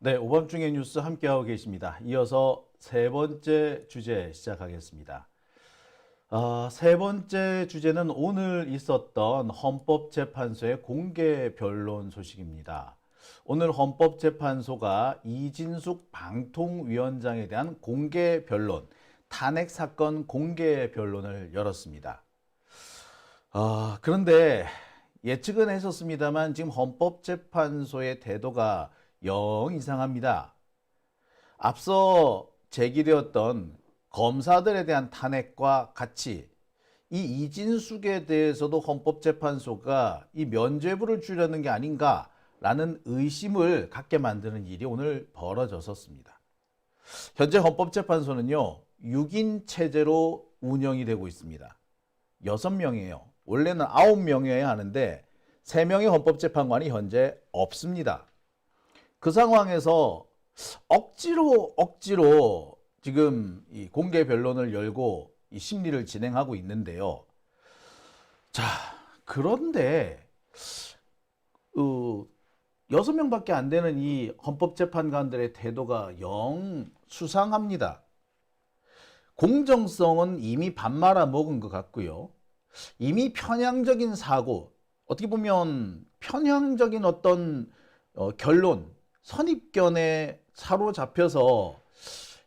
네, 오밤중의 뉴스 함께하고 계십니다. 이어서 세 번째 주제 시작하겠습니다. 세 번째 주제는 오늘 있었던 헌법재판소의 공개 변론 소식입니다. 오늘 헌법재판소가 이진숙 방통위원장에 대한 공개 변론, 탄핵 사건 공개 변론을 열었습니다. 그런데 예측은 했었습니다만 지금 헌법재판소의 태도가 영 이상합니다. 앞서 제기되었던 검사들에 대한 탄핵과 같이 이 이진숙에 대해서도 헌법재판소가 이 면죄부를 주려는 게 아닌가라는 의심을 갖게 만드는 일이 오늘 벌어졌었습니다. 현재 헌법재판소는요, 6인 체제로 운영이 되고 있습니다. 6명이에요. 원래는 9명이어야 하는데 3명의 헌법재판관이 현재 없습니다. 그 상황에서 억지로 지금 이 공개 변론을 열고 이 심리를 진행하고 있는데요. 자, 그런데 6명밖에 안 되는 이 헌법재판관들의 태도가 영 수상합니다. 공정성은 이미 밥 말아 먹은 것 같고요. 이미 편향적인 사고, 어떻게 보면 편향적인 어떤 결론, 선입견에 사로잡혀서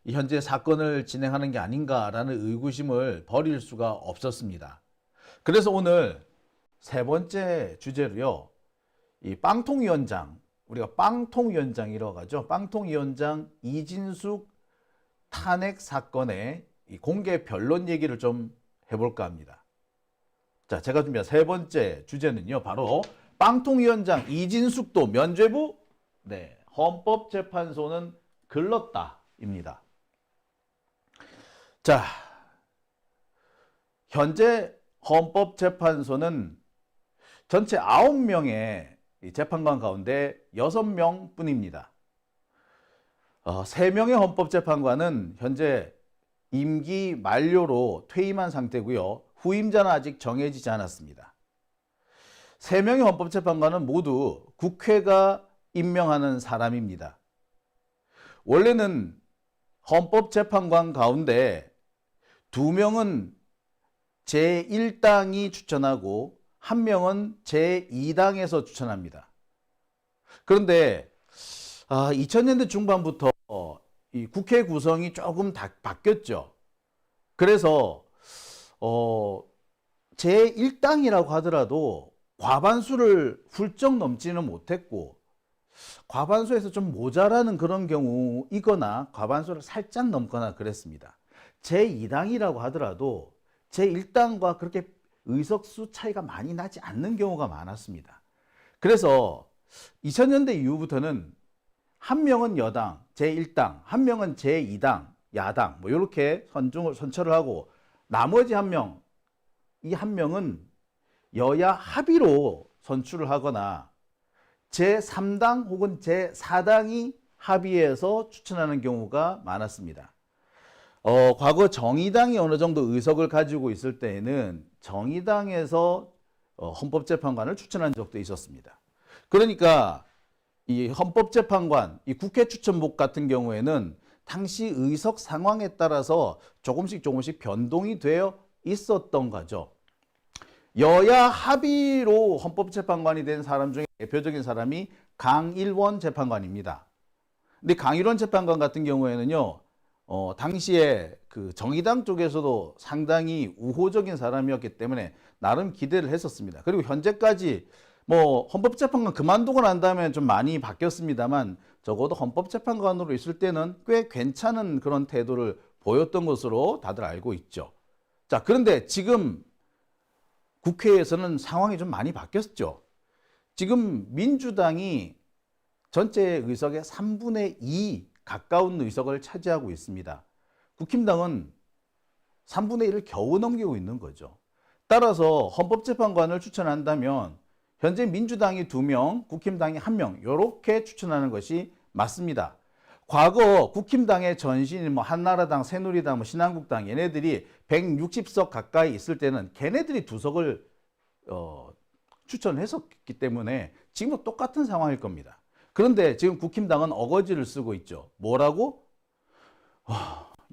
현재 사건을 진행하는 게 아닌가라는 의구심을 버릴 수가 없었습니다. 그래서 오늘 세 번째 주제로요, 이 빵통위원장, 우리가 빵통위원장이라고 하죠. 빵통위원장 이진숙 탄핵 사건의 이 공개 변론 얘기를 좀 해볼까 합니다. 자, 제가 준비한 세 번째 주제는요, 바로 빵통위원장 이진숙도 면죄부? 네, 헌법재판소는 글렀다입니다. 자, 현재 헌법재판소는 전체 9명의 재판관 가운데 6명 뿐입니다. 3명의 헌법재판관은 현재 임기 만료로 퇴임한 상태고요. 후임자는 아직 정해지지 않았습니다. 3명의 헌법재판관은 모두 국회가 임명하는 사람입니다. 원래는 헌법재판관 가운데 2명은 제1당이 추천하고 1명은 제2당에서 추천합니다. 그런데 2000년대 중반부터 이 국회 구성이 조금 바뀌었죠. 그래서 제1당이라고 하더라도 과반수를 훌쩍 넘지는 못했고, 과반수에서 좀 모자라는 그런 경우이거나 과반수를 살짝 넘거나 그랬습니다. 제2당이라고 하더라도 제1당과 그렇게 의석수 차이가 많이 나지 않는 경우가 많았습니다. 그래서 2000년대 이후부터는 한 명은 여당, 제1당, 한 명은 제2당, 야당, 뭐 이렇게 선출을 하고, 나머지 한 명, 이 한 명은 여야 합의로 선출을 하거나 제3당 혹은 제4당이 합의해서 추천하는 경우가 많았습니다. 과거 정의당이 어느 정도 의석을 가지고 있을 때에는 정의당에서 헌법재판관을 추천한 적도 있었습니다. 그러니까 이 헌법재판관, 이 국회 추천복 같은 경우에는 당시 의석 상황에 따라서 조금씩 변동이 되어 있었던 거죠. 여야 합의로 헌법재판관이 된 사람 중에 대표적인 사람이 강일원 재판관입니다. 근데 강일원 재판관 같은 경우에는요, 당시에 그 정의당 쪽에서도 상당히 우호적인 사람이었기 때문에 나름 기대를 했었습니다. 그리고 현재까지 뭐 헌법재판관 그만두고 난 다음에 좀 많이 바뀌었습니다만, 적어도 헌법재판관으로 있을 때는 꽤 괜찮은 그런 태도를 보였던 것으로 다들 알고 있죠. 자, 그런데 지금 국회에서는 상황이 좀 많이 바뀌었죠. 지금 민주당이 전체 의석의 3분의 2 가까운 의석을 차지하고 있습니다. 국힘당은 3분의 1을 겨우 넘기고 있는 거죠. 따라서 헌법재판관을 추천한다면 현재 민주당이 2명, 국힘당이 1명 이렇게 추천하는 것이 맞습니다. 과거 국힘당의 전신인 뭐 한나라당, 새누리당, 뭐 신한국당 얘네들이 160석 가까이 있을 때는 걔네들이 2석을 추천했었기 때문에 지금도 똑같은 상황일 겁니다. 그런데 지금 국힘당은 어거지를 쓰고 있죠. 뭐라고?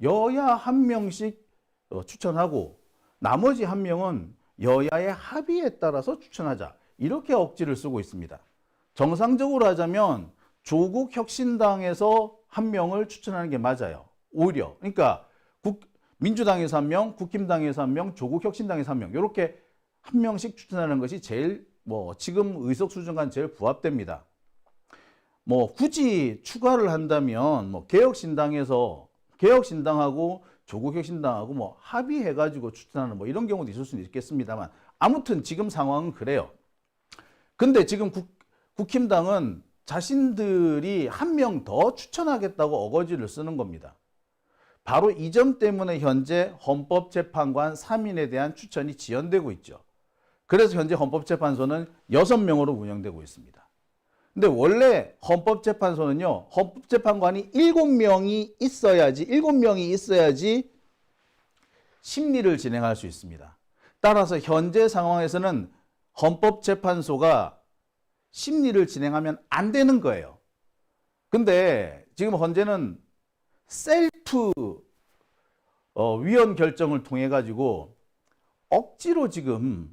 여야 한 명씩 추천하고 나머지 한 명은 여야의 합의에 따라서 추천하자. 이렇게 억지를 쓰고 있습니다. 정상적으로 하자면 조국 혁신당에서 한 명을 추천하는 게 맞아요. 오히려. 그러니까 민주당에서 한 명, 국힘당에서 한 명, 조국 혁신당에서 한 명. 이렇게 한 명씩 추천하는 것이 제일 지금 의석 수준과 제일 부합됩니다. 굳이 추가를 한다면 개혁신당하고 조국혁신당하고 합의해가지고 추천하는 이런 경우도 있을 수는 있겠습니다만 아무튼 지금 상황은 그래요. 근데 지금 국힘당은 자신들이 한 명 더 추천하겠다고 어거지를 쓰는 겁니다. 바로 이 점 때문에 현재 헌법재판관 3인에 대한 추천이 지연되고 있죠. 그래서 현재 헌법재판소는 6명으로 운영되고 있습니다. 근데 원래 헌법재판소는요, 헌법재판관이 7명이 있어야지 심리를 진행할 수 있습니다. 따라서 현재 상황에서는 헌법재판소가 심리를 진행하면 안 되는 거예요. 근데 지금 현재는 셀프 위원 결정을 통해 가지고 억지로 지금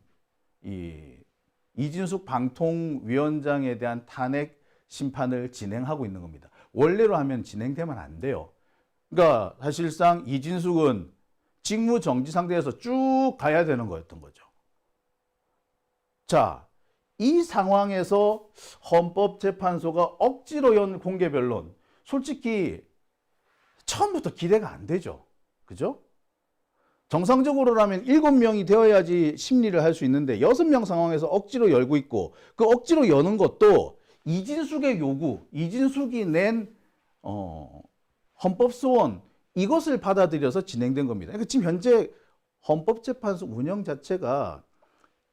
이진숙 방통위원장에 대한 탄핵 심판을 진행하고 있는 겁니다. 원래로 하면 진행되면 안 돼요. 그러니까 사실상 이진숙은 직무 정지 상태에서 쭉 가야 되는 거였던 거죠. 자, 이 상황에서 헌법재판소가 억지로 연 공개 변론, 솔직히 처음부터 기대가 안 되죠. 그죠? 정상적으로라면 7명이 되어야지 심리를 할 수 있는데 6명 상황에서 억지로 열고 있고 그 억지로 여는 것도 이진숙의 요구, 이진숙이 낸 헌법소원 이것을 받아들여서 진행된 겁니다. 그러니까 지금 현재 헌법재판소 운영 자체가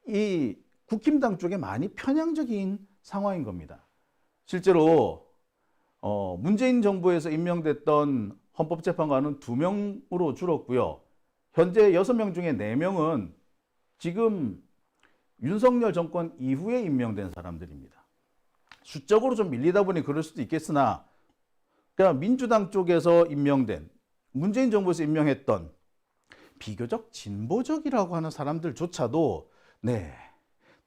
이 국힘당 쪽에 많이 편향적인 상황인 겁니다. 실제로 문재인 정부에서 임명됐던 헌법재판관은 2명으로 줄었고요. 현재 6명 중에 4명은 지금 윤석열 정권 이후에 임명된 사람들입니다. 수적으로 좀 밀리다 보니 그럴 수도 있겠으나 그러니까 민주당 쪽에서 임명된 문재인 정부에서 임명했던 비교적 진보적이라고 하는 사람들조차도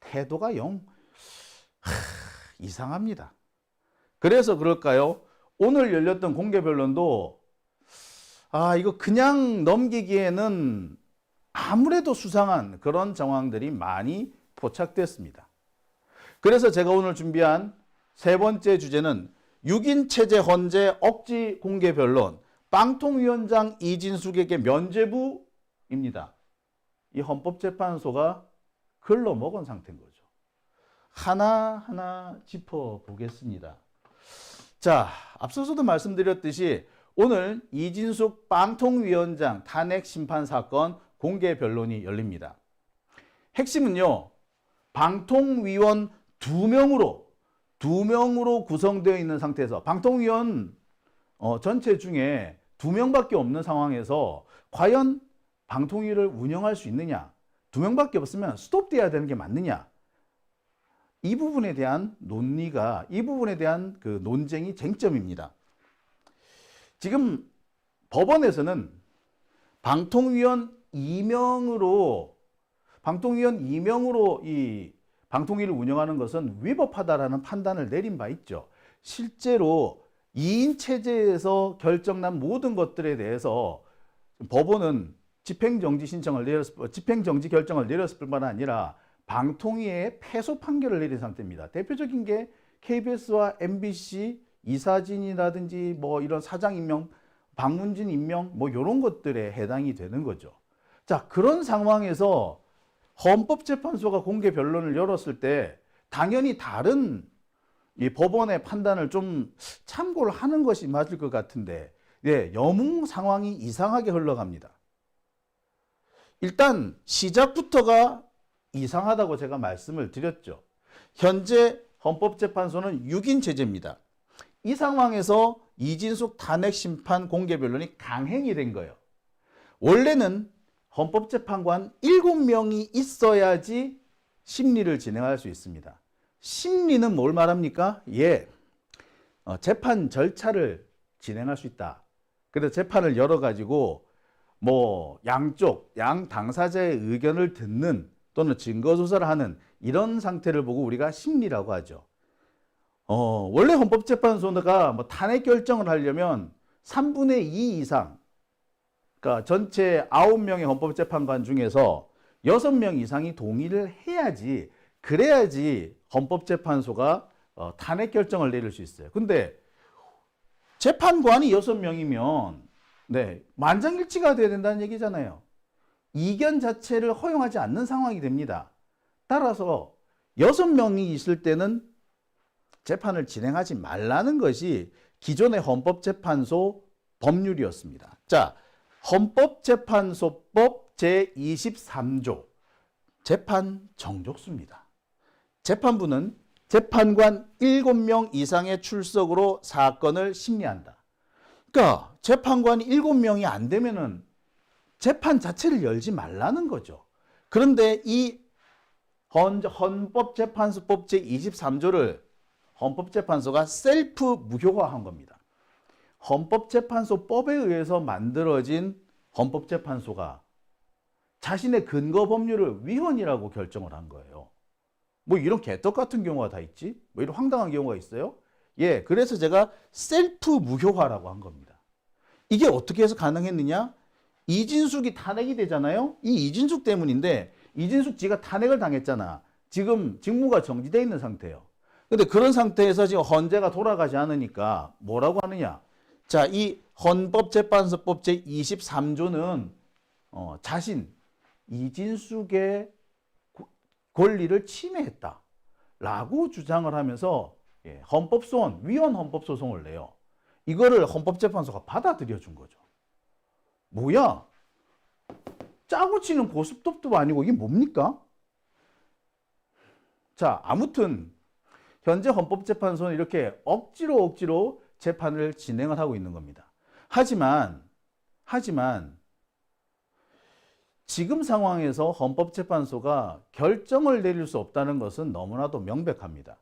태도가 이상합니다. 그래서 그럴까요? 오늘 열렸던 공개 변론도 이거 그냥 넘기기에는 아무래도 수상한 그런 정황들이 많이 포착됐습니다. 그래서 제가 오늘 준비한 3번째 주제는 6인 체제 헌재 억지 공개 변론, 방통위원장 이진숙에게 면죄부입니다. 이 헌법재판소가 글러먹은 상태인 거죠. 하나하나 짚어보겠습니다. 자, 앞서서도 말씀드렸듯이 오늘 이진숙 방통위원장 탄핵 심판 사건 공개 변론이 열립니다. 핵심은요, 방통위원 2명으로 구성되어 있는 상태에서 방통위원 전체 중에 2명밖에 없는 상황에서 과연 방통위를 운영할 수 있느냐, 2명밖에 없으면 스톱돼야 되는 게 맞느냐, 이 부분에 대한 그 논쟁이 쟁점입니다. 지금 법원에서는 방통위원 2명으로 이 방통위를 운영하는 것은 위법하다라는 판단을 내린 바 있죠. 실제로 2인 체제에서 결정난 모든 것들에 대해서 법원은 집행정지 결정을 내렸을 뿐만 아니라 방통위에 패소 판결을 내린 상태입니다. 대표적인 게 KBS와 MBC 이사진이라든지 이런 사장 임명, 박문진 임명 이런 것들에 해당이 되는 거죠. 자, 그런 상황에서 헌법재판소가 공개 변론을 열었을 때 당연히 다른 이 법원의 판단을 좀 참고를 하는 것이 맞을 것 같은데 영웅 상황이 이상하게 흘러갑니다. 일단 시작부터가 이상하다고 제가 말씀을 드렸죠. 현재 헌법재판소는 6인 체제입니다. 이 상황에서 이진숙 탄핵 심판 공개 변론이 강행이 된 거예요. 원래는 헌법재판관 7명이 있어야지 심리를 진행할 수 있습니다. 심리는 뭘 말합니까? 재판 절차를 진행할 수 있다. 그래서 재판을 열어가지고 뭐 양쪽, 양 당사자의 의견을 듣는 또는 증거 조사를 하는 이런 상태를 보고 우리가 심리라고 하죠. 원래 헌법재판소가 뭐 탄핵 결정을 하려면 3분의 2 이상, 그러니까 전체 9명의 헌법재판관 중에서 6명 이상이 동의를 해야지, 그래야지 헌법재판소가 탄핵 결정을 내릴 수 있어요. 근데 재판관이 6명이면 네, 만장일치가 돼야 된다는 얘기잖아요. 이견 자체를 허용하지 않는 상황이 됩니다. 따라서 6명이 있을 때는 재판을 진행하지 말라는 것이 기존의 헌법재판소 법률이었습니다. 자, 헌법재판소법 제23조 재판 정족수입니다. 재판부는 재판관 7명 이상의 출석으로 사건을 심리한다. 그러니까 재판관이 7명이 안 되면은 재판 자체를 열지 말라는 거죠. 그런데 이 헌법재판소법 제23조를 헌법재판소가 셀프 무효화한 겁니다. 헌법재판소법에 의해서 만들어진 헌법재판소가 자신의 근거 법률을 위헌이라고 결정을 한 거예요. 뭐 이런 개떡 같은 경우가 다 있지? 뭐 이런 황당한 경우가 있어요? 예, 그래서 제가 셀프 무효화라고 한 겁니다. 이게 어떻게 해서 가능했느냐? 이진숙이 탄핵이 되잖아요? 이 이진숙 때문인데, 이진숙 지가 탄핵을 당했잖아. 지금 직무가 정지되어 있는 상태예요. 근데 그런 상태에서 지금 헌재가 돌아가지 않으니까 뭐라고 하느냐? 자, 이 헌법재판소법 제23조는 자신 이진숙의 권리를 침해했다라고 주장을 하면서 헌법소원, 위헌 헌법소송을 내요. 이거를 헌법재판소가 받아들여 준 거죠. 뭐야? 짜고 치는 고스톱도 아니고 이게 뭡니까? 자, 아무튼 현재 헌법재판소는 이렇게 억지로 재판을 진행을 하고 있는 겁니다. 하지만 지금 상황에서 헌법재판소가 결정을 내릴 수 없다는 것은 너무나도 명백합니다.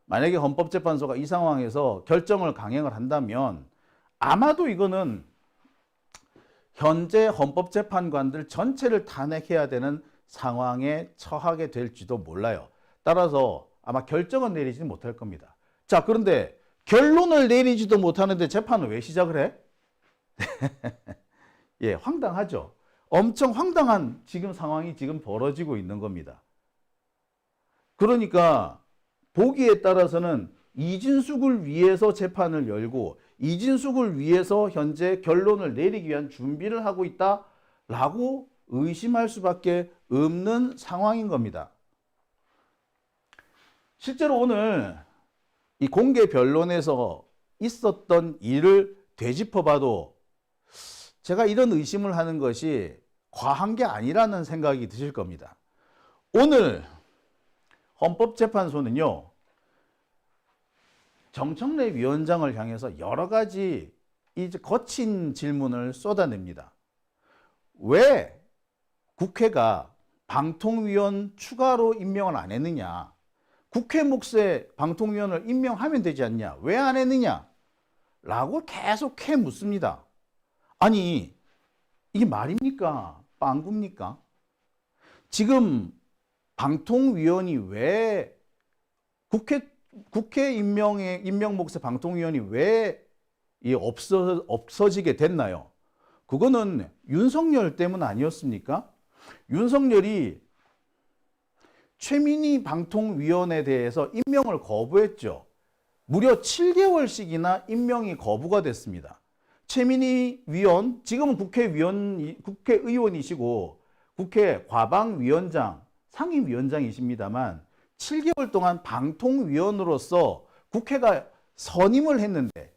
만약에 헌법재판소가 이 상황에서 결정을 강행을 한다면 아마도 이거는 현재 헌법재판관들 전체를 탄핵해야 되는 상황에 처하게 될지도 몰라요. 따라서 아마 결정은 내리지 못할 겁니다. 자, 그런데 결론을 내리지도 못하는데 재판을 왜 시작을 해? 예, 황당하죠. 엄청 황당한 지금 상황이 지금 벌어지고 있는 겁니다. 그러니까 보기에 따라서는 이진숙을 위해서 재판을 열고 이진숙을 위해서 현재 결론을 내리기 위한 준비를 하고 있다라고 의심할 수밖에 없는 상황인 겁니다. 실제로 오늘 이 공개 변론에서 있었던 일을 되짚어봐도 제가 이런 의심을 하는 것이 과한 게 아니라는 생각이 드실 겁니다. 오늘 헌법재판소는요, 정청래 위원장을 향해서 여러 가지 이제 거친 질문을 쏟아냅니다. 왜 국회가 방통위원 추가로 임명을 안 했느냐? 국회 몫에 방통위원을 임명하면 되지 않냐? 왜 안 했느냐? 라고 계속 묻습니다. 아니, 이게 말입니까? 빵굽니까? 지금 방통위원이 왜 국회 임명 몫의 방통위원이 왜 없어지게 됐나요? 그거는 윤석열 때문 아니었습니까? 윤석열이 최민희 방통위원에 대해서 임명을 거부했죠. 무려 7개월씩이나 임명이 거부가 됐습니다. 최민희 위원, 지금은 국회의원이시고 국회 과방위원장, 상임위원장이십니다만 7개월 동안 방통위원으로서 국회가 선임을 했는데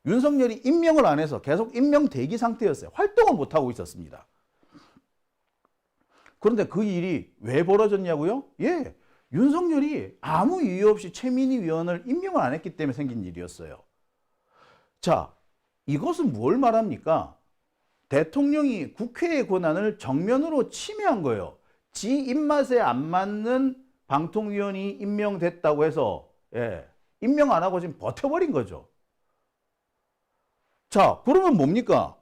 윤석열이 임명을 안 해서 계속 임명 대기 상태였어요. 활동을 못하고 있었습니다. 그런데 그 일이 왜 벌어졌냐고요? 예, 윤석열이 아무 이유 없이 최민희 위원을 임명을 안 했기 때문에 생긴 일이었어요. 자, 이것은 뭘 말합니까? 대통령이 국회의 권한을 정면으로 침해한 거예요. 지 입맛에 안 맞는 방통위원이 임명됐다고 해서 임명 안 하고 지금 버텨버린 거죠. 자, 그러면 뭡니까?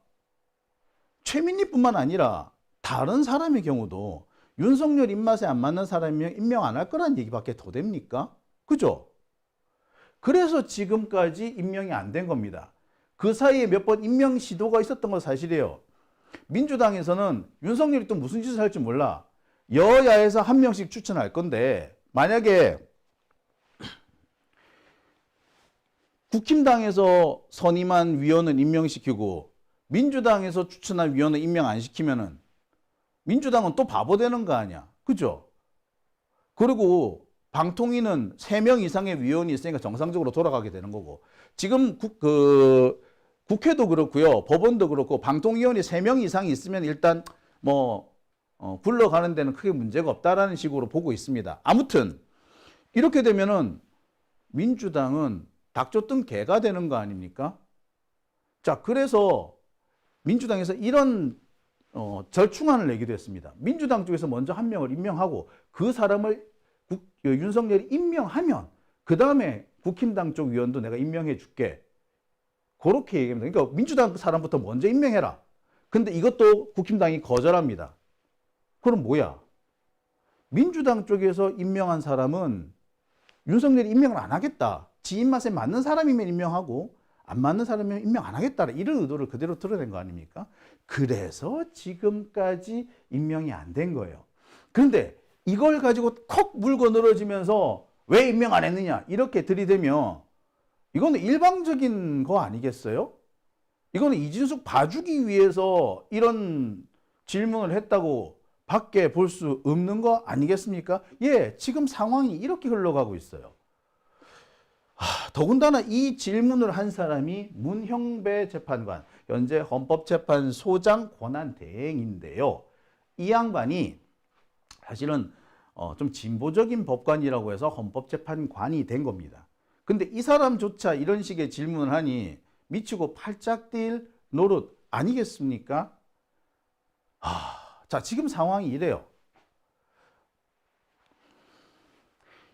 최민희뿐만 아니라 다른 사람의 경우도 윤석열 입맛에 안 맞는 사람이면 임명 안 할 거란 얘기밖에 더 됩니까? 그죠? 그래서 지금까지 임명이 안 된 겁니다. 그 사이에 몇 번 임명 시도가 있었던 건 사실이에요. 민주당에서는 윤석열이 또 무슨 짓을 할지 몰라. 여야에서 한 명씩 추천할 건데 만약에 국힘당에서 선임한 위원은 임명시키고 민주당에서 추천한 위원은 임명 안 시키면은 민주당은 또 바보 되는 거 아니야. 그죠? 그리고 방통위는 3명 이상의 위원이 있으니까 정상적으로 돌아가게 되는 거고 지금 국회도 그렇고요. 법원도 그렇고 방통위원이 3명 이상이 있으면 일단 굴러가는 데는 크게 문제가 없다라는 식으로 보고 있습니다. 아무튼 이렇게 되면은 민주당은 닭 쫓던 개가 되는 거 아닙니까? 자, 그래서 민주당에서 이런 절충안을 내기도 했습니다. 민주당 쪽에서 먼저 한 명을 임명하고 그 사람을 윤석열이 임명하면 그 다음에 국힘당 쪽 위원도 내가 임명해 줄게. 그렇게 얘기합니다. 그러니까 민주당 사람부터 먼저 임명해라. 근데 이것도 국힘당이 거절합니다. 그럼 뭐야? 민주당 쪽에서 임명한 사람은 윤석열이 임명을 안 하겠다. 지 입맛에 맞는 사람이면 임명하고 안 맞는 사람이면 임명 안 하겠다. 이런 의도를 그대로 드러낸 거 아닙니까? 그래서 지금까지 임명이 안 된 거예요. 그런데 이걸 가지고 콕 물고 늘어지면서 왜 임명 안 했느냐 이렇게 들이대면 이거는 일방적인 거 아니겠어요? 이거는 이진숙 봐주기 위해서 이런 질문을 했다고 밖에 볼 수 없는 거 아니겠습니까? 예, 지금 상황이 이렇게 흘러가고 있어요. 더군다나 이 질문을 한 사람이 문형배 재판관, 현재 헌법재판소장 권한대행인데요. 이 양반이 사실은 좀 진보적인 법관이라고 해서 헌법재판관이 된 겁니다. 근데 이 사람조차 이런 식의 질문을 하니 미치고 팔짝 뛸 노릇 아니겠습니까? 자, 지금 상황이 이래요.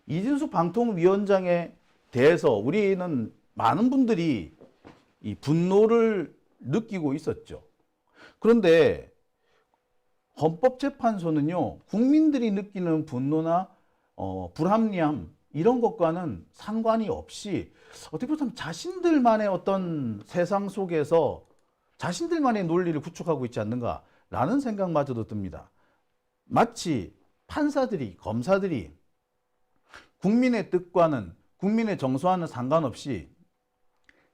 이진숙 방통위원장에 대해서 우리는 많은 분들이 이 분노를 느끼고 있었죠. 그런데 헌법재판소는요, 국민들이 느끼는 분노나 불합리함 이런 것과는 상관이 없이 어떻게 보면 자신들만의 어떤 세상 속에서 자신들만의 논리를 구축하고 있지 않는가라는 생각마저도 듭니다. 마치 판사들이, 검사들이 국민의 뜻과는 국민의 정서와는 상관없이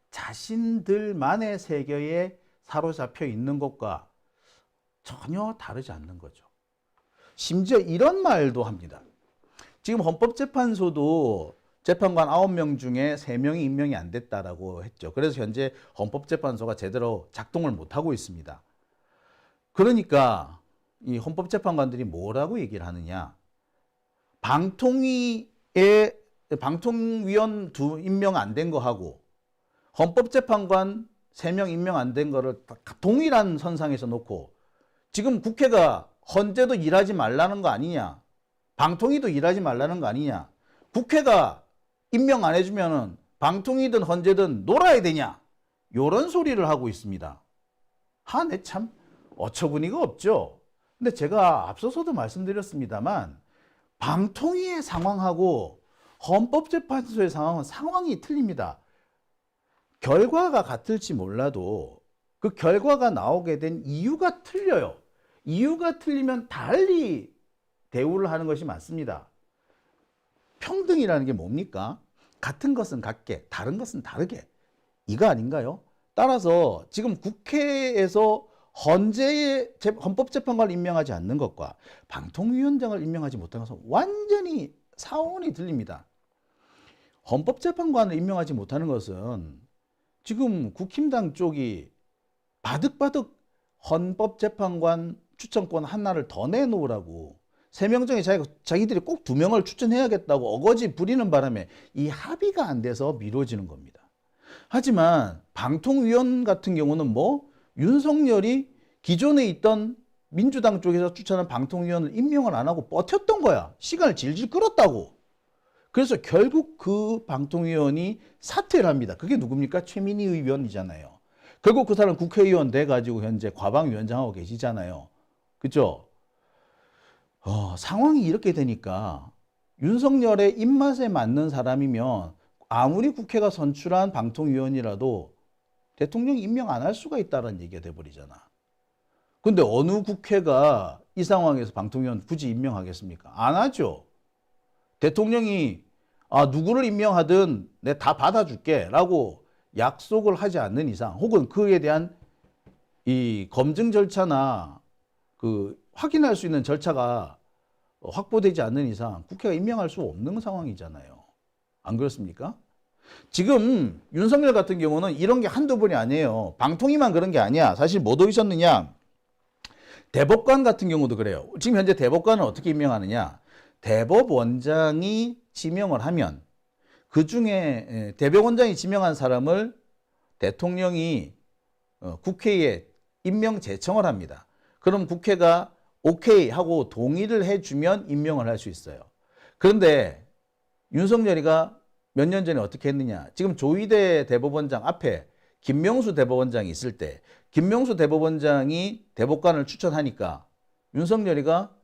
자신들만의 세계에 사로잡혀 있는 것과 전혀 다르지 않는 거죠. 심지어 이런 말도 합니다. 지금 헌법재판소도 재판관 9명 중에 3명이 임명이 안 됐다라고 했죠. 그래서 현재 헌법재판소가 제대로 작동을 못하고 있습니다. 그러니까 이 헌법재판관들이 뭐라고 얘기를 하느냐. 방통위원 임명 안 된 거하고 헌법재판관 3명 임명 안 된 거를 동일한 선상에서 놓고 지금 국회가 헌재도 일하지 말라는 거 아니냐. 방통위도 일하지 말라는 거 아니냐. 국회가 임명 안 해주면은 방통위든 헌재든 놀아야 되냐. 요런 소리를 하고 있습니다. 네, 참 어처구니가 없죠. 근데 제가 앞서서도 말씀드렸습니다만 방통위의 상황하고 헌법재판소의 상황은 상황이 틀립니다. 결과가 같을지 몰라도 그 결과가 나오게 된 이유가 틀려요. 이유가 틀리면 달리 대우를 하는 것이 맞습니다. 평등이라는 게 뭡니까? 같은 것은 같게, 다른 것은 다르게. 이거 아닌가요? 따라서 지금 국회에서 헌재의 헌법재판관을 임명하지 않는 것과 방통위원장을 임명하지 못하는 것은 완전히 사원이 들립니다. 헌법재판관을 임명하지 못하는 것은 지금 국힘당 쪽이 바득바득 헌법재판관 추천권 하나를 더 내놓으라고 3명 중에 자기들이 꼭 2명을 추천해야겠다고 어거지 부리는 바람에 이 합의가 안 돼서 미뤄지는 겁니다. 하지만 방통위원 같은 경우는 윤석열이 기존에 있던 민주당 쪽에서 추천한 방통위원을 임명을 안 하고 버텼던 거야. 시간을 질질 끌었다고. 그래서 결국 그 방통위원이 사퇴를 합니다. 그게 누굽니까? 최민희 의원이잖아요. 결국 그 사람 국회의원 돼가지고 현재 과방위원장하고 계시잖아요. 그죠? 상황이 이렇게 되니까 윤석열의 입맛에 맞는 사람이면 아무리 국회가 선출한 방통위원이라도 대통령이 임명 안 할 수가 있다는 얘기가 돼버리잖아. 근데 어느 국회가 이 상황에서 방통위원 굳이 임명하겠습니까? 안 하죠. 대통령이 누구를 임명하든 내가 다 받아줄게 라고 약속을 하지 않는 이상, 혹은 그에 대한 이 검증 절차나 그 확인할 수 있는 절차가 확보되지 않는 이상 국회가 임명할 수 없는 상황이잖아요. 안 그렇습니까? 지금 윤석열 같은 경우는 이런 게 한두 번이 아니에요. 방통위만 그런 게 아니야. 사실 뭐 도이셨느냐? 대법관 같은 경우도 그래요. 지금 현재 대법관은 어떻게 임명하느냐? 대법원장이 지명을 하면 그 중에 대법원장이 지명한 사람을 대통령이 국회에 임명 제청을 합니다. 그럼 국회가 오케이 하고 동의를 해주면 임명을 할 수 있어요. 그런데 윤석열이가 몇 년 전에 어떻게 했느냐. 지금 조희대 대법원장 앞에 김명수 대법원장이 있을 때 김명수 대법원장이 대법관을 추천하니까 윤석열이가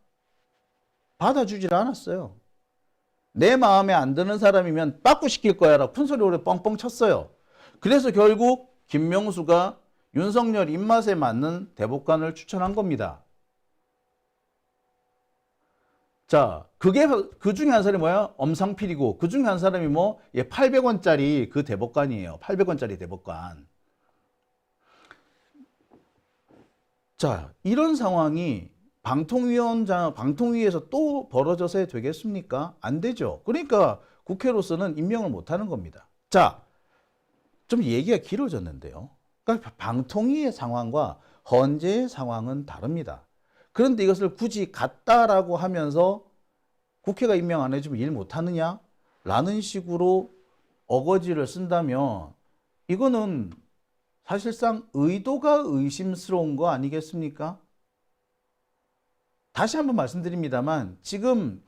받아주질 않았어요. 내 마음에 안 드는 사람이면 빠꾸시킬 거야 라고 큰 소리로 뻥뻥 쳤어요. 그래서 결국 김명수가 윤석열 입맛에 맞는 대법관을 추천한 겁니다. 자, 그게 그 중에 한 사람이 뭐야? 엄상필이고 그 중에 한 사람이 뭐 800원짜리 그 대법관이에요. 800원짜리 대법관. 자, 이런 상황이 방통위에서 또 벌어져서 되겠습니까? 안 되죠. 그러니까 국회로서는 임명을 못하는 겁니다. 자, 좀 얘기가 길어졌는데요. 그러니까 방통위의 상황과 헌재의 상황은 다릅니다. 그런데 이것을 굳이 같다라고 하면서 국회가 임명 안 해주면 일 못하느냐? 라는 식으로 어거지를 쓴다면 이거는 사실상 의도가 의심스러운 거 아니겠습니까? 다시 한번 말씀드립니다만 지금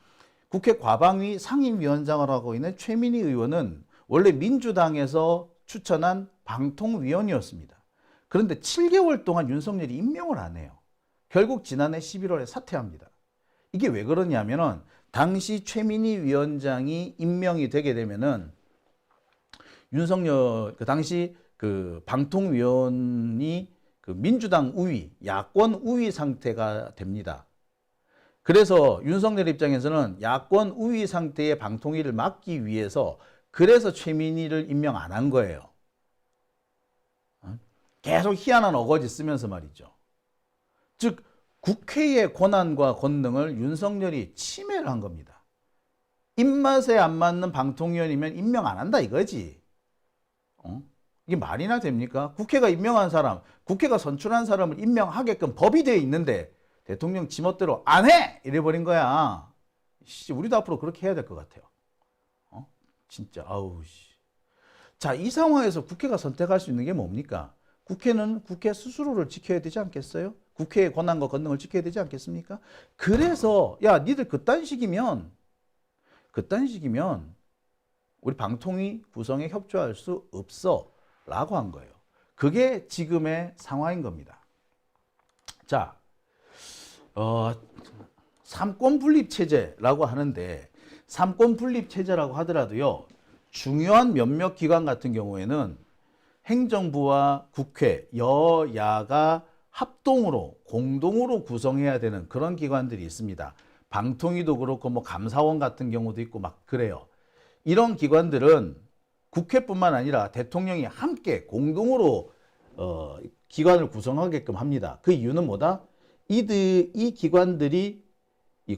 국회 과방위 상임위원장을 하고 있는 최민희 의원은 원래 민주당에서 추천한 방통위원이었습니다. 그런데 7개월 동안 윤석열이 임명을 안 해요. 결국 지난해 11월에 사퇴합니다. 이게 왜 그러냐면은 당시 최민희 위원장이 임명이 되게 되면은 윤석열 그 당시 그 방통위원이 그 민주당 우위, 야권 우위 상태가 됩니다. 그래서 윤석열 입장에서는 야권 우위 상태의 방통위를 막기 위해서 그래서 최민희를 임명 안 한 거예요. 계속 희한한 어거지 쓰면서 말이죠. 즉 국회의 권한과 권능을 윤석열이 침해를 한 겁니다. 입맛에 안 맞는 방통위원이면 임명 안 한다 이거지. 이게 말이나 됩니까? 국회가 임명한 사람, 국회가 선출한 사람을 임명하게끔 법이 되어 있는데 대통령 지멋대로 안 해! 이래버린 거야. 우리도 앞으로 그렇게 해야 될 것 같아요. 진짜 아우 씨. 자, 이 상황에서 국회가 선택할 수 있는 게 뭡니까? 국회는 국회 스스로를 지켜야 되지 않겠어요? 국회의 권한과 권능을 지켜야 되지 않겠습니까? 그래서 야, 니들 그딴 식이면 우리 방통위 구성에 협조할 수 없어 라고 한 거예요. 그게 지금의 상황인 겁니다. 자, 삼권 분립 체제라고 하는데 삼권 분립 체제라고 하더라도요. 중요한 몇몇 기관 같은 경우에는 행정부와 국회, 여야가 합동으로 공동으로 구성해야 되는 그런 기관들이 있습니다. 방통위도 그렇고 뭐 감사원 같은 경우도 있고 막 그래요. 이런 기관들은 국회뿐만 아니라 대통령이 함께 공동으로 기관을 구성하게끔 합니다. 그 이유는 뭐다? 이 기관들이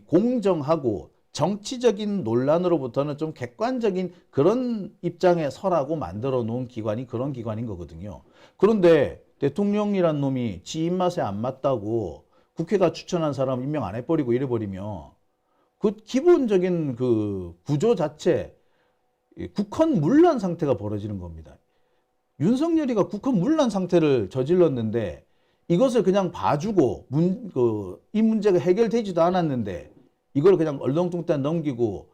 공정하고 정치적인 논란으로부터는 좀 객관적인 그런 입장에 서라고 만들어 놓은 기관이 그런 기관인 거거든요. 그런데 대통령이란 놈이 지 입맛에 안 맞다고 국회가 추천한 사람 임명 안 해버리고 이래버리면 그 기본적인 그 구조 자체 국헌 문란 상태가 벌어지는 겁니다. 윤석열이가 국헌 문란 상태를 저질렀는데 이것을 그냥 봐주고 이 문제가 해결되지도 않았는데 이걸 그냥 얼렁뚱땅 넘기고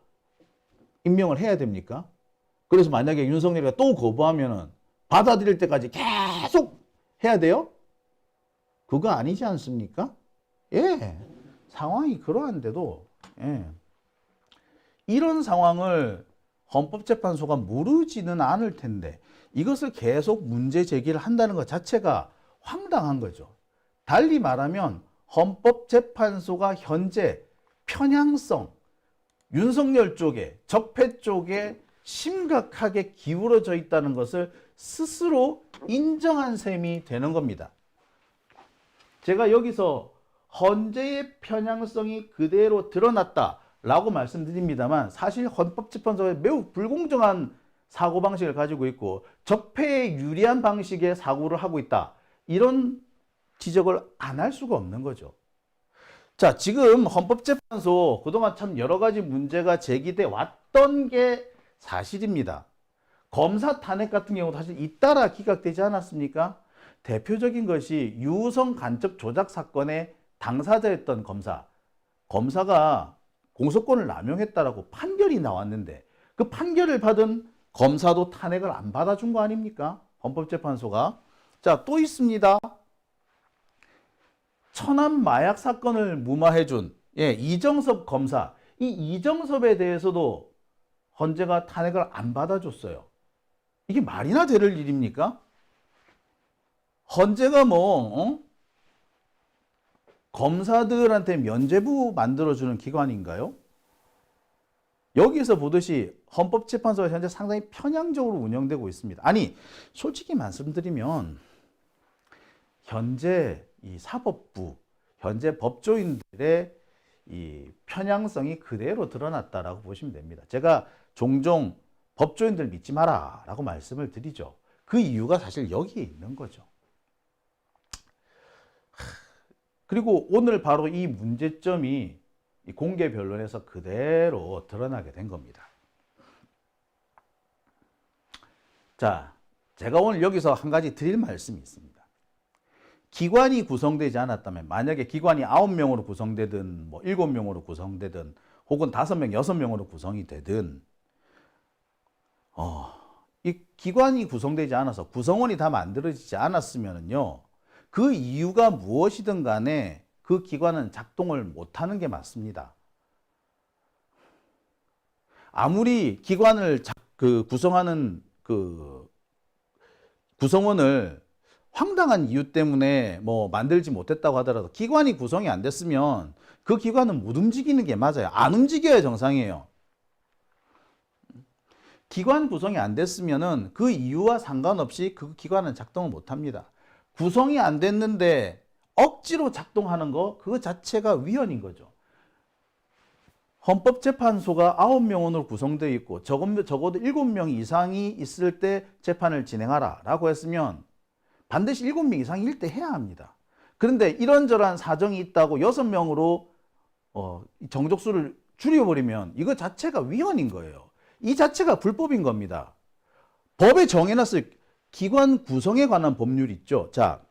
임명을 해야 됩니까? 그래서 만약에 윤석열이가 또 거부하면은 받아들일 때까지 계속 해야 돼요? 그거 아니지 않습니까? 예. 상황이 그러한데도, 예. 이런 상황을 헌법재판소가 모르지는 않을 텐데 이것을 계속 문제 제기를 한다는 것 자체가 황당한 거죠. 달리 말하면 헌법재판소가 현재 편향성, 윤석열 쪽에, 적폐 쪽에 심각하게 기울어져 있다는 것을 스스로 인정한 셈이 되는 겁니다. 제가 여기서 헌재의 편향성이 그대로 드러났다라고 말씀드립니다만 사실 헌법재판소가 매우 불공정한 사고방식을 가지고 있고 적폐에 유리한 방식의 사고를 하고 있다. 이런 지적을 안 할 수가 없는 거죠. 자, 지금 헌법재판소 그동안 참 여러 가지 문제가 제기돼 왔던 게 사실입니다. 검사 탄핵 같은 경우도 사실 잇따라 기각되지 않았습니까? 대표적인 것이 유성 간첩 조작 사건의 당사자였던 검사가 공소권을 남용했다라고 판결이 나왔는데 그 판결을 받은 검사도 탄핵을 안 받아준 거 아닙니까? 헌법재판소가. 자, 또 있습니다. 천안 마약 사건을 무마해준 이정섭 검사. 이 이정섭에 대해서도 헌재가 탄핵을 안 받아줬어요. 이게 말이나 될 일입니까? 헌재가 검사들한테 면죄부 만들어주는 기관인가요? 여기서 보듯이 헌법재판소가 현재 상당히 편향적으로 운영되고 있습니다. 아니, 솔직히 말씀드리면 현재 이 사법부, 현재 법조인들의 이 편향성이 그대로 드러났다라고 보시면 됩니다. 제가 종종 법조인들 믿지 마라 라고 말씀을 드리죠. 그 이유가 사실 여기에 있는 거죠. 그리고 오늘 바로 이 문제점이 공개 변론에서 그대로 드러나게 된 겁니다. 자, 제가 오늘 여기서 한 가지 드릴 말씀이 있습니다. 기관이 구성되지 않았다면, 만약에 기관이 9명으로 구성되든 7명으로 구성되든 혹은 5명, 6명으로 구성이 되든 이 기관이 구성되지 않아서 구성원이 다 만들어지지 않았으면요, 그 이유가 무엇이든 간에 그 기관은 작동을 못하는 게 맞습니다. 아무리 기관을 구성하는 그 구성원을 황당한 이유 때문에 만들지 못했다고 하더라도 기관이 구성이 안 됐으면 그 기관은 못 움직이는 게 맞아요. 안 움직여야 정상이에요. 기관 구성이 안 됐으면은 그 이유와 상관없이 그 기관은 작동을 못 합니다. 구성이 안 됐는데 억지로 작동하는 거, 그거 자체가 위헌인 거죠. 헌법재판소가 9명으로 구성되어 있고 적어도 7명 이상이 있을 때 재판을 진행하라 라고 했으면 반드시 7명 이상일 때 해야 합니다. 그런데 이런저런 사정이 있다고 6명으로 정족수를 줄여버리면 이거 자체가 위헌인 거예요. 이 자체가 불법인 겁니다. 법에 정해놨을 기관 구성에 관한 법률 있죠. 자,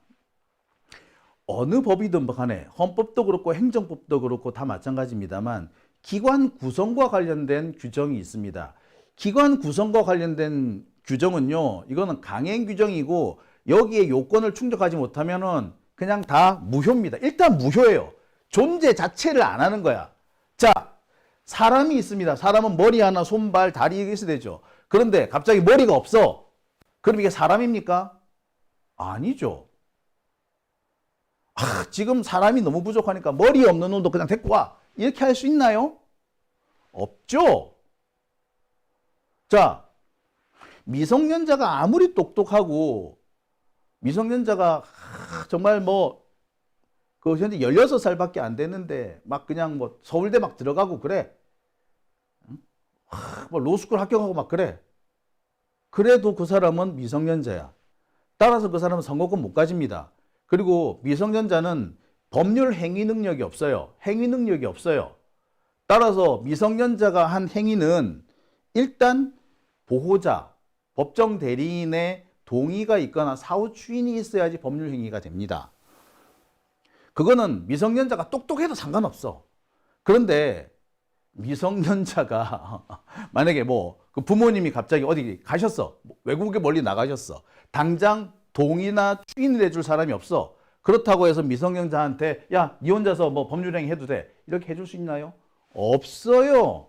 어느 법이든 간에 헌법도 그렇고 행정법도 그렇고 다 마찬가지입니다만 기관 구성과 관련된 규정이 있습니다. 기관 구성과 관련된 규정은요, 이거는 강행 규정이고 여기에 요건을 충족하지 못하면은 그냥 다 무효입니다. 일단 무효예요. 존재 자체를 안 하는 거야. 자, 사람이 있습니다. 사람은 머리 하나, 손, 발, 다리 이렇게 있어야 되죠. 그런데 갑자기 머리가 없어. 그럼 이게 사람입니까? 아니죠. 지금 사람이 너무 부족하니까 머리 없는 놈도 그냥 데리고 와. 이렇게 할 수 있나요? 없죠. 자, 미성년자가 아무리 똑똑하고 미성년자가 정말 그 현재 16살밖에 안 되는데 막 그냥 서울대 막 들어가고 그래. 로스쿨 합격하고 막 그래. 그래도 그 사람은 미성년자야. 따라서 그 사람은 선거권 못 가집니다. 그리고 미성년자는 법률 행위 능력이 없어요. 행위 능력이 없어요. 따라서 미성년자가 한 행위는 일단 보호자, 법정 대리인의 동의가 있거나 사후 추인이 있어야지 법률 행위가 됩니다. 그거는 미성년자가 똑똑해도 상관없어. 그런데 미성년자가 만약에 뭐 그 부모님이 갑자기 어디 가셨어. 외국에 멀리 나가셨어. 당장 동의나 추인을 해줄 사람이 없어. 그렇다고 해서 미성년자한테 야, 니 혼자서 뭐 법률행위 해도 돼. 이렇게 해줄 수 있나요? 없어요.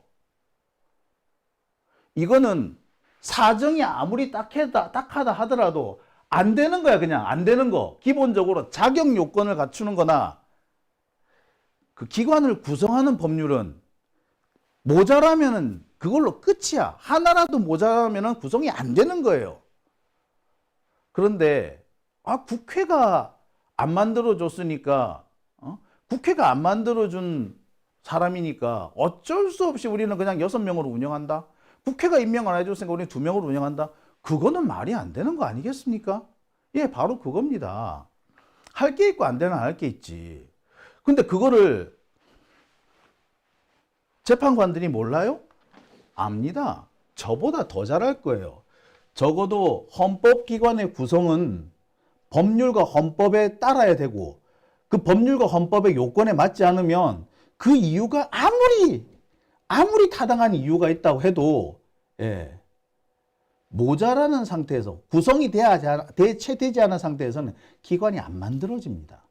이거는 사정이 아무리 딱하다 하더라도 안 되는 거야. 그냥 안 되는 거. 기본적으로 자격 요건을 갖추는 거나 그 기관을 구성하는 법률은 모자라면은 그걸로 끝이야. 하나라도 모자라면은 구성이 안 되는 거예요. 그런데 국회가 안 만들어줬으니까 국회가 안 만들어준 사람이니까 어쩔 수 없이 우리는 그냥 6명으로 운영한다. 국회가 임명 안 해줬으니까 우리는 2명으로 운영한다. 그거는 말이 안 되는 거 아니겠습니까? 예, 바로 그겁니다. 할 게 있고 안 되는 안 할 게 있지. 근데 그거를 재판관들이 몰라요? 압니다. 저보다 더 잘할 거예요. 적어도 헌법기관의 구성은 법률과 헌법에 따라야 되고 그 법률과 헌법의 요건에 맞지 않으면 그 이유가 아무리 타당한 이유가 있다고 해도 모자라는 상태에서 구성이 되지 않은 상태에서는 기관이 안 만들어집니다.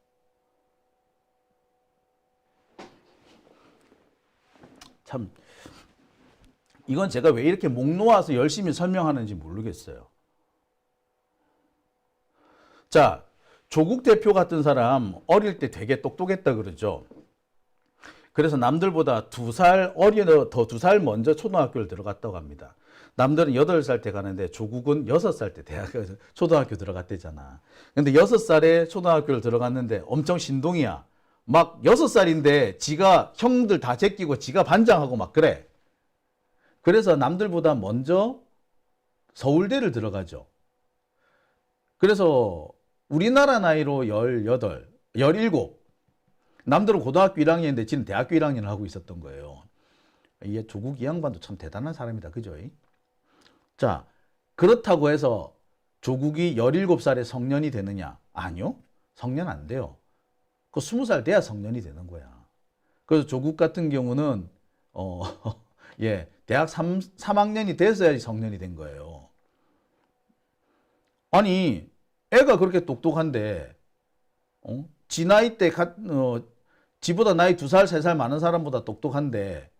참 이건 제가 왜 이렇게 목 놓아서 열심히 설명하는지 모르겠어요. 자, 조국 대표 같은 사람 어릴 때 되게 똑똑했다 그러죠. 그래서 남들보다 2살 먼저 초등학교를 들어갔다고 합니다. 남들은 8살 때 가는데 조국은 6살 때 초등학교 들어갔대잖아. 근데 6살에 초등학교를 들어갔는데 엄청 신동이야. 막 6살인데 지가 형들 다 제끼고 지가 반장하고 막 그래. 그래서 남들보다 먼저 서울대를 들어가죠. 그래서 우리나라 나이로 18, 17. 남들은 고등학교 1학년인데 지는 대학교 1학년을 하고 있었던 거예요. 이 조국 이 양반도 참 대단한 사람이다. 그죠? 자, 그렇다고 해서 조국이 17살에 성년이 되느냐? 아니요. 성년 안 돼요. 그 20살 돼야 성년이 되는 거야. 그래서 조국 같은 경우는 대학 3학년이 돼서야지 성년이 된 거예요. 아니, 애가 그렇게 똑똑한데 지 나이 때 지보다 나이 2살, 3살 많은 사람보다 똑똑한데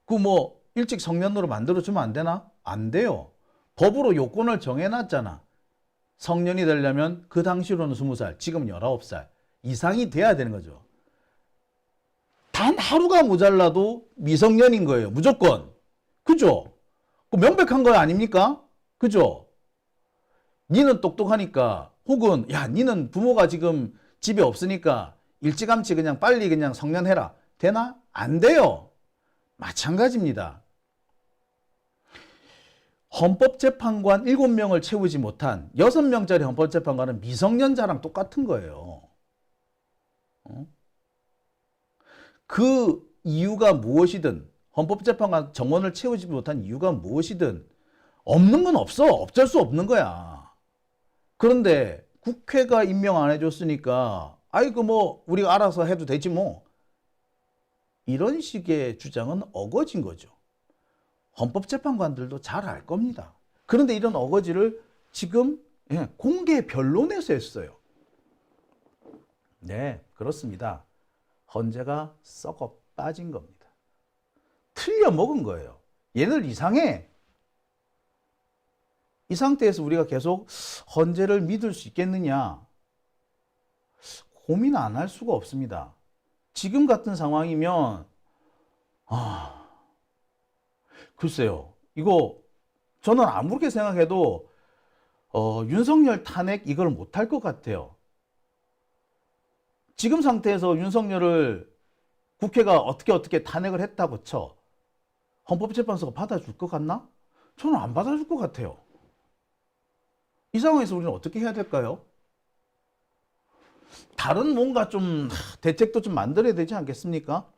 그 뭐 일찍 성년으로 만들어주면 안 되나? 안 돼요. 법으로 요건을 정해놨잖아. 성년이 되려면 그 당시로는 20살, 지금은 19살 이상이 돼야 되는 거죠. 단 하루가 모자라도 미성년인 거예요. 무조건. 그죠? 그 명백한 거 아닙니까? 그죠? 니는 똑똑하니까 혹은 야 니는 부모가 지금 집에 없으니까 일찌감치 그냥 빨리 그냥 성년해라. 되나? 안 돼요. 마찬가지입니다. 헌법재판관 7명을 채우지 못한 6명짜리 헌법재판관은 미성년자랑 똑같은 거예요. 그 이유가 무엇이든 헌법재판관 정원을 채우지 못한 이유가 무엇이든 없는 건 없어. 어쩔 수 없는 거야. 그런데 국회가 임명 안 해줬으니까 아이고 뭐 우리가 알아서 해도 되지 뭐. 이런 식의 주장은 어거진 거죠. 헌법재판관들도 잘 알 겁니다. 그런데 이런 어거지를 지금 공개 변론에서 했어요. 네, 그렇습니다. 헌재가 썩어 빠진 겁니다. 틀려 먹은 거예요. 얘들 이상해. 이 상태에서 우리가 계속 헌재를 믿을 수 있겠느냐? 고민 안 할 수가 없습니다. 지금 같은 상황이면 글쎄요. 이거 저는 아무렇게 생각해도 윤석열 탄핵 이걸 못할 것 같아요. 지금 상태에서 윤석열을 국회가 어떻게 탄핵을 했다고 쳐. 헌법재판소가 받아줄 것 같나? 저는 안 받아줄 것 같아요. 이 상황에서 우리는 어떻게 해야 될까요? 다른 뭔가 좀 대책도 좀 만들어야 되지 않겠습니까?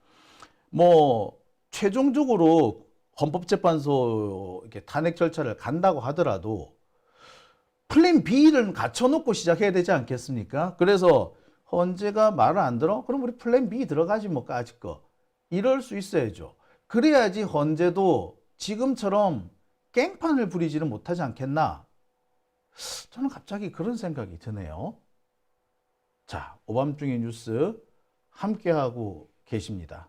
뭐 최종적으로 헌법재판소 이렇게 탄핵 절차를 간다고 하더라도 플랜 B를 갖춰놓고 시작해야 되지 않겠습니까? 그래서 헌재가 말을 안 들어? 그럼 우리 플랜 B 들어가지 뭐 까짓 거. 이럴 수 있어야죠. 그래야지 헌재도 지금처럼 깽판을 부리지는 못하지 않겠나? 저는 갑자기 그런 생각이 드네요. 자, 오밤중의 뉴스 함께하고 계십니다.